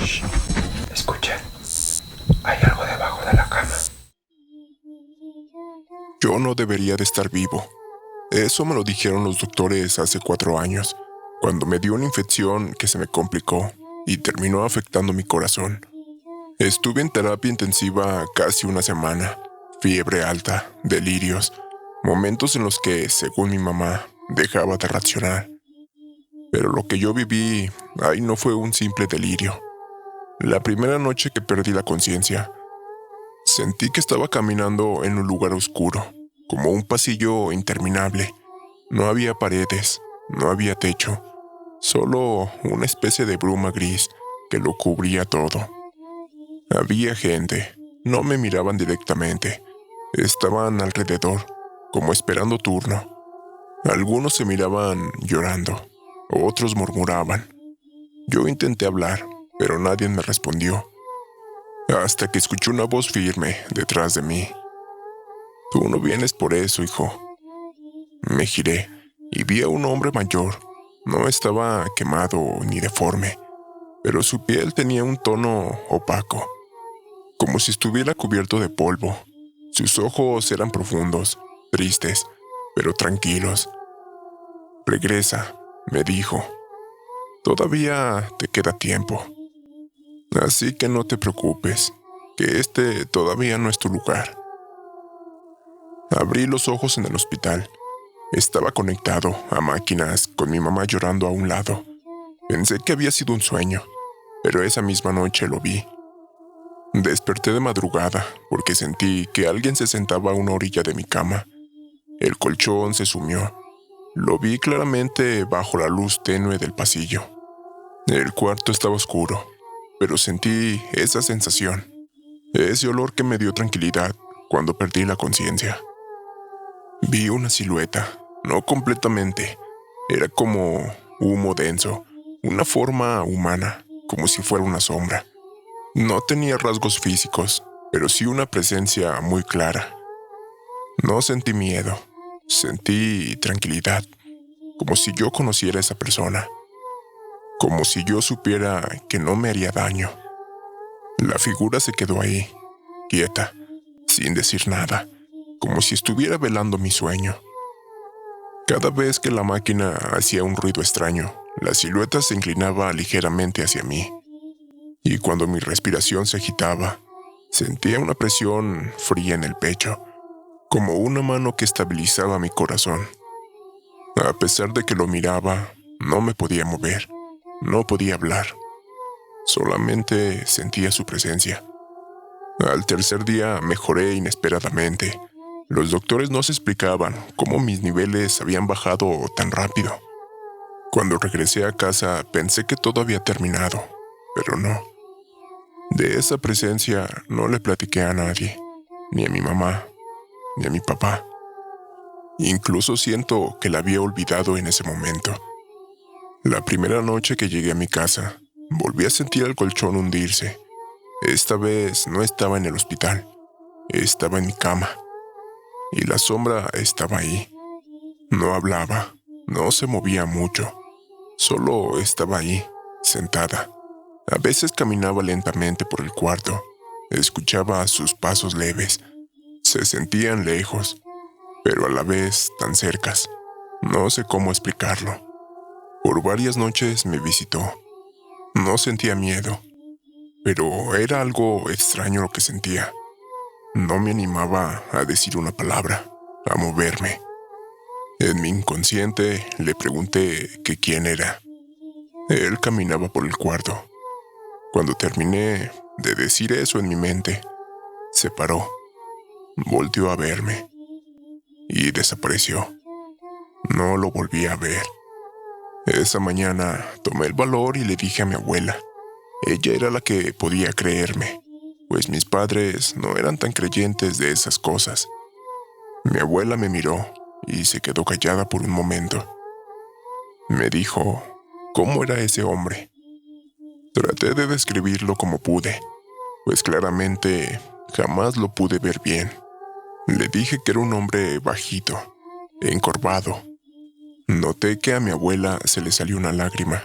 Shh. Escuchen, hay algo debajo de la cama. Yo no debería de estar vivo. Eso me lo dijeron los doctores hace 4 años, cuando me dio una infección que se me complicó y terminó afectando mi corazón. Estuve en terapia intensiva casi una semana, fiebre alta, delirios, momentos en los que, según mi mamá, dejaba de reaccionar. Pero lo que yo viví ahí no fue un simple delirio. La primera noche que perdí la conciencia, sentí que estaba caminando en un lugar oscuro, como un pasillo interminable. No había paredes, no había techo, solo una especie de bruma gris que lo cubría todo. Había gente, no me miraban directamente, estaban alrededor, como esperando turno. Algunos se miraban llorando, otros murmuraban. Yo intenté hablar, pero nadie me respondió, hasta que escuché una voz firme detrás de mí. «Tú no vienes por eso, hijo». Me giré y vi a un hombre mayor. No estaba quemado ni deforme, pero su piel tenía un tono opaco, como si estuviera cubierto de polvo. Sus ojos eran profundos, tristes, pero tranquilos. «Regresa», me dijo. «Todavía te queda tiempo. Así que no te preocupes, que este todavía no es tu lugar». Abrí los ojos en el hospital. Estaba conectado a máquinas con mi mamá llorando a un lado. Pensé que había sido un sueño, pero esa misma noche lo vi. Desperté de madrugada porque sentí que alguien se sentaba a una orilla de mi cama. El colchón se sumió. Lo vi claramente bajo la luz tenue del pasillo. El cuarto estaba oscuro, pero sentí esa sensación, ese olor que me dio tranquilidad cuando perdí la conciencia. Vi una silueta, no completamente. Era como humo denso, una forma humana, como si fuera una sombra. No tenía rasgos físicos, pero sí una presencia muy clara. No sentí miedo, sentí tranquilidad, como si yo conociera a esa persona, como si yo supiera que no me haría daño. La figura se quedó ahí, quieta, sin decir nada, como si estuviera velando mi sueño. Cada vez que la máquina hacía un ruido extraño, la silueta se inclinaba ligeramente hacia mí. Y cuando mi respiración se agitaba, sentía una presión fría en el pecho, como una mano que estabilizaba mi corazón. A pesar de que lo miraba, no me podía mover, no podía hablar. Solamente sentía su presencia. Al tercer día mejoré inesperadamente. Los doctores no se explicaban cómo mis niveles habían bajado tan rápido. Cuando regresé a casa pensé que todo había terminado, pero no. De esa presencia no le platiqué a nadie, ni a mi mamá, ni a mi papá. Incluso siento que la había olvidado en ese momento. La primera noche que llegué a mi casa, volví a sentir el colchón hundirse. Esta vez no estaba en el hospital, estaba en mi cama. Y la sombra estaba ahí. No hablaba, no se movía mucho, solo estaba ahí, sentada. A veces caminaba lentamente por el cuarto, escuchaba sus pasos leves. Se sentían lejos, pero a la vez tan cercas. No sé cómo explicarlo. Por varias noches me visitó. No sentía miedo, pero era algo extraño lo que sentía. No me animaba a decir una palabra, a moverme. En mi inconsciente le pregunté que quién era. Él caminaba por el cuarto. Cuando terminé de decir eso en mi mente, se paró, volteó a verme y desapareció. No lo volví a ver. Esa mañana tomé el valor y le dije a mi abuela. Ella era la que podía creerme, pues mis padres no eran tan creyentes de esas cosas. Mi abuela me miró y se quedó callada por un momento. Me dijo, ¿cómo era ese hombre? Traté de describirlo como pude, pues claramente jamás lo pude ver bien. Le dije que era un hombre bajito, encorvado. Noté que a mi abuela se le salió una lágrima,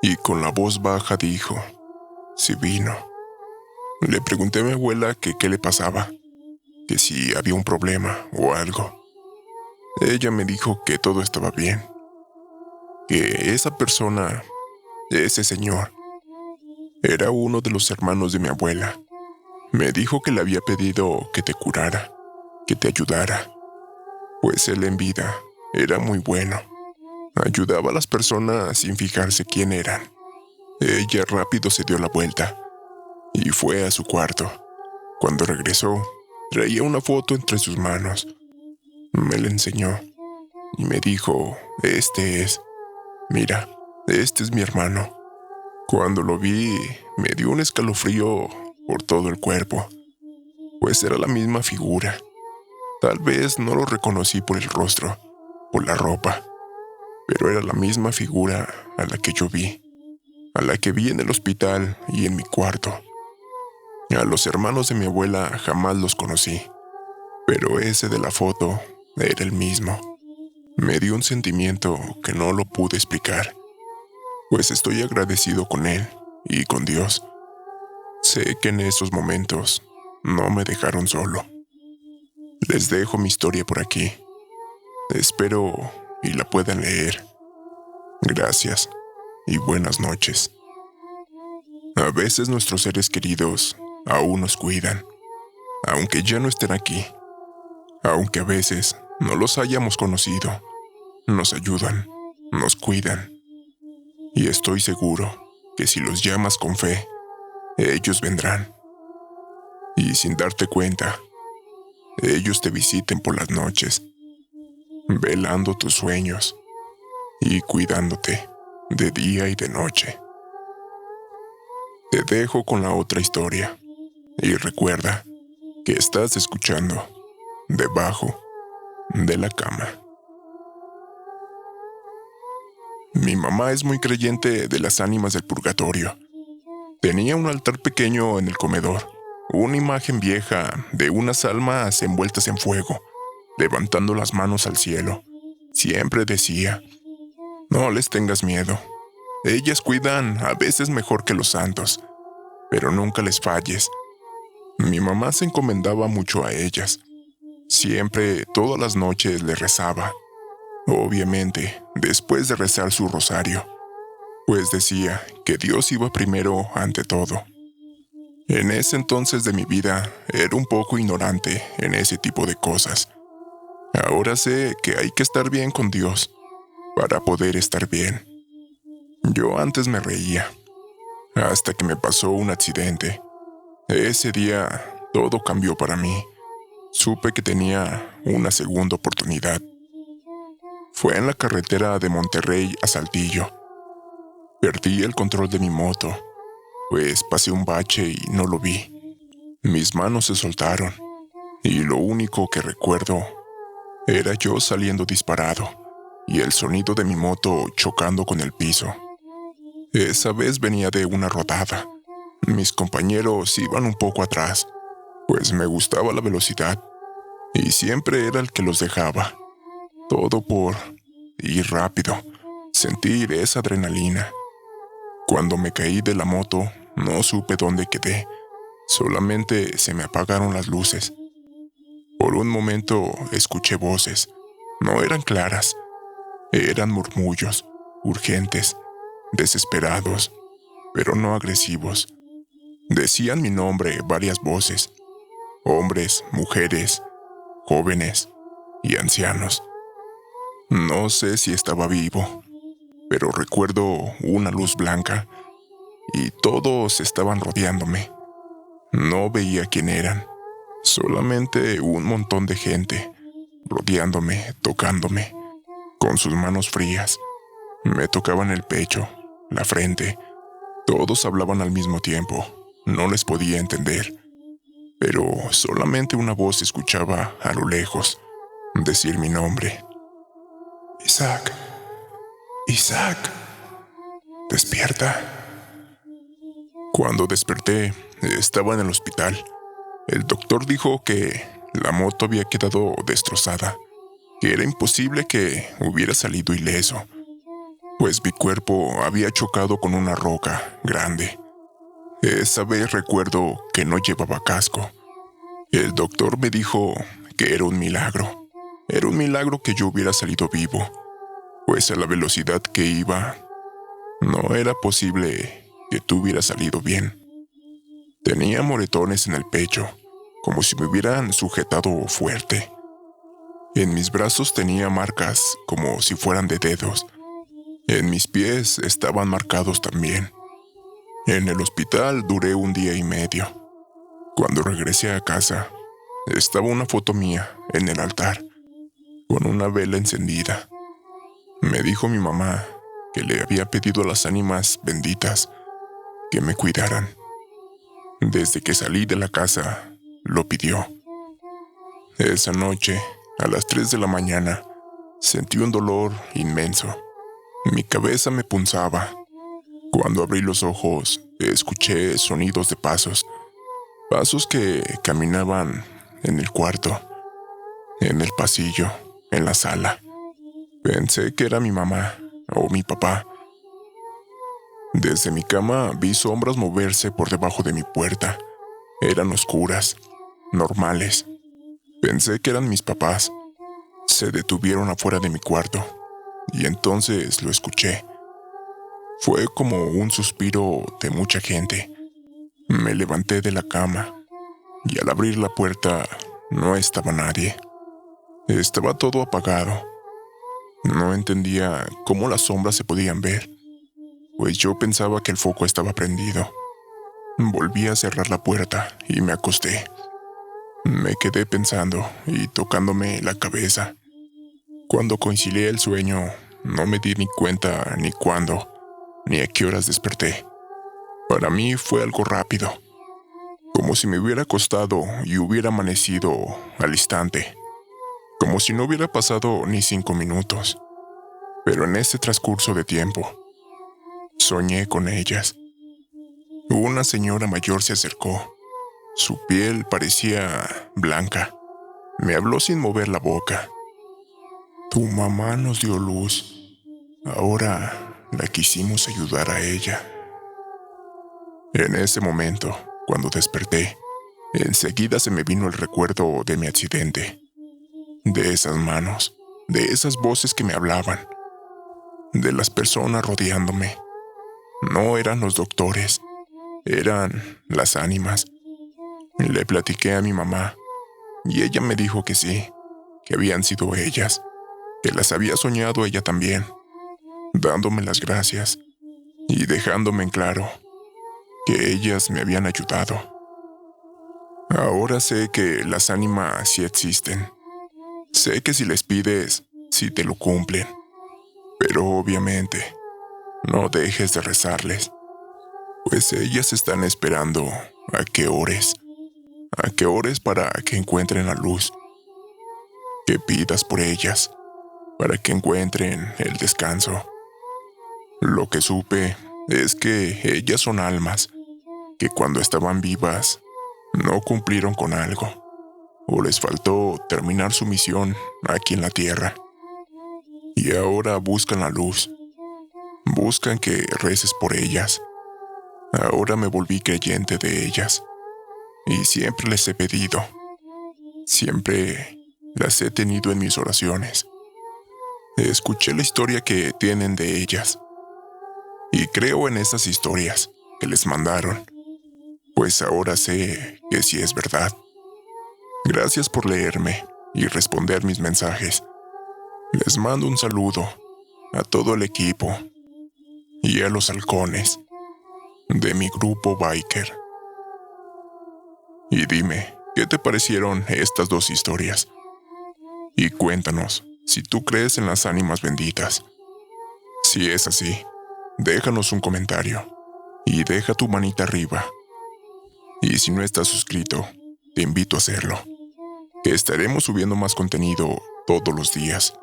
y con la voz baja dijo, sí vino. Le pregunté a mi abuela que qué le pasaba, que si había un problema o algo. Ella me dijo que todo estaba bien, que esa persona, ese señor, era uno de los hermanos de mi abuela. Me dijo que le había pedido que te curara, que te ayudara, pues él en vida era muy bueno. Ayudaba a las personas sin fijarse quién eran. Ella rápido se dio la vuelta y fue a su cuarto. Cuando regresó, traía una foto entre sus manos. Me la enseñó y me dijo, mira, este es mi hermano. Cuando lo vi, me dio un escalofrío por todo el cuerpo, pues era la misma figura. Tal vez no lo reconocí por el rostro, por la ropa, pero era la misma figura a la que yo vi, a la que vi en el hospital y en mi cuarto. A los hermanos de mi abuela jamás los conocí, pero ese de la foto era el mismo. Me dio un sentimiento que no lo pude explicar, pues estoy agradecido con él y con Dios. Sé que en esos momentos no me dejaron solo. Les dejo mi historia por aquí. Espero y la puedan leer. Gracias y buenas noches. A veces nuestros seres queridos aún nos cuidan, aunque ya no estén aquí. Aunque a veces no los hayamos conocido, nos ayudan, nos cuidan. Y estoy seguro que si los llamas con fe, ellos vendrán. Y sin darte cuenta, ellos te visiten por las noches, velando tus sueños y cuidándote de día y de noche. Te dejo con la otra historia y recuerda que estás escuchando Debajo de la Cama. Mi mamá es muy creyente de las ánimas del purgatorio. Tenía un altar pequeño en el comedor, una imagen vieja de unas almas envueltas en fuego, levantando las manos al cielo. Siempre decía, no les tengas miedo. Ellas cuidan a veces mejor que los santos, pero nunca les falles. Mi mamá se encomendaba mucho a ellas. Siempre, todas las noches le rezaba. Obviamente, después de rezar su rosario, pues decía que Dios iba primero ante todo. En ese entonces de mi vida era un poco ignorante en ese tipo de cosas. Ahora sé que hay que estar bien con Dios para poder estar bien. Yo antes me reía, hasta que me pasó un accidente. Ese día todo cambió para mí. Supe que tenía una segunda oportunidad. Fue en la carretera de Monterrey a Saltillo. Perdí el control de mi moto, pues pasé un bache y no lo vi. Mis manos se soltaron, y lo único que recuerdo era yo saliendo disparado y el sonido de mi moto chocando con el piso. Esa vez venía de una rodada. Mis compañeros iban un poco atrás, pues me gustaba la velocidad, y siempre era el que los dejaba. Todo por ir rápido, sentir esa adrenalina. Cuando me caí de la moto, no supe dónde quedé. Solamente se me apagaron las luces. Por un momento escuché voces. No eran claras. Eran murmullos, urgentes, desesperados, pero no agresivos. Decían mi nombre varias voces. Hombres, mujeres, jóvenes y ancianos. No sé si estaba vivo, pero recuerdo una luz blanca y todos estaban rodeándome. No veía quién eran, solamente un montón de gente rodeándome, tocándome, con sus manos frías. Me tocaban el pecho, la frente. Todos hablaban al mismo tiempo. No les podía entender, pero solamente una voz escuchaba a lo lejos decir mi nombre. Isaac, Isaac, despierta. Cuando desperté, estaba en el hospital. El doctor dijo que la moto había quedado destrozada, que era imposible que hubiera salido ileso, pues mi cuerpo había chocado con una roca grande. Esa vez recuerdo que no llevaba casco. El doctor me dijo que era un milagro. Era un milagro que yo hubiera salido vivo, pues a la velocidad que iba, no era posible que tú hubieras salido bien. Tenía moretones en el pecho, como si me hubieran sujetado fuerte. En mis brazos tenía marcas como si fueran de dedos. En mis pies estaban marcados también. En el hospital duré 1 día y medio. Cuando regresé a casa, estaba una foto mía en el altar, con una vela encendida. Me dijo mi mamá que le había pedido a las ánimas benditas que me cuidaran. Desde que salí de la casa, lo pidió. Esa noche, a las 3 de la mañana, sentí un dolor inmenso. Mi cabeza me punzaba. Cuando abrí los ojos, escuché sonidos de pasos. Pasos que caminaban en el cuarto, en el pasillo, en la sala. Pensé que era mi mamá o mi papá. Desde mi cama vi sombras moverse por debajo de mi puerta. Eran oscuras, normales. Pensé que eran mis papás. Se detuvieron afuera de mi cuarto y entonces lo escuché. Fue como un suspiro de mucha gente. Me levanté de la cama y al abrir la puerta no estaba nadie. Estaba todo apagado. No entendía cómo las sombras se podían ver, pues yo pensaba que el foco estaba prendido. Volví a cerrar la puerta y me acosté. Me quedé pensando y tocándome la cabeza. Cuando concilié el sueño, no me di ni cuenta ni cuándo, ni a qué horas desperté. Para mí fue algo rápido, como si me hubiera acostado y hubiera amanecido al instante, como si no hubiera pasado ni 5 minutos. Pero en ese transcurso de tiempo, soñé con ellas. Una señora mayor se acercó. Su piel parecía blanca. Me habló sin mover la boca. Tu mamá nos dio luz. Ahora la quisimos ayudar a ella. En ese momento, cuando desperté, enseguida se me vino el recuerdo de mi accidente. De esas manos, de esas voces que me hablaban, de las personas rodeándome. No eran los doctores, eran las ánimas. Le platiqué a mi mamá y ella me dijo que sí, que habían sido ellas, que las había soñado ella también, dándome las gracias y dejándome en claro que ellas me habían ayudado. Ahora sé que las ánimas sí existen. Sé que si les pides, sí te lo cumplen. Pero obviamente, no dejes de rezarles, pues ellas están esperando a que ores para que encuentren la luz, que pidas por ellas, para que encuentren el descanso. Lo que supe es que ellas son almas que cuando estaban vivas no cumplieron con algo, o les faltó terminar su misión aquí en la tierra. Y ahora buscan la luz, buscan que reces por ellas. Ahora me volví creyente de ellas, y siempre les he pedido, siempre las he tenido en mis oraciones. Escuché la historia que tienen de ellas, y creo en esas historias que les mandaron, pues ahora sé que sí es verdad. Gracias por leerme y responder mis mensajes. Les mando un saludo a todo el equipo y a los halcones de mi grupo biker. Y dime, ¿qué te parecieron estas 2 historias? Y cuéntanos si tú crees en las ánimas benditas. Si es así, déjanos un comentario y deja tu manita arriba. Y si no estás suscrito, te invito a hacerlo, que estaremos subiendo más contenido todos los días.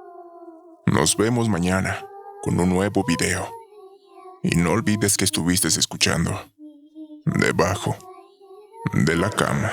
Nos vemos mañana con un nuevo video. Y no olvides que estuviste escuchando Debajo de la Cama.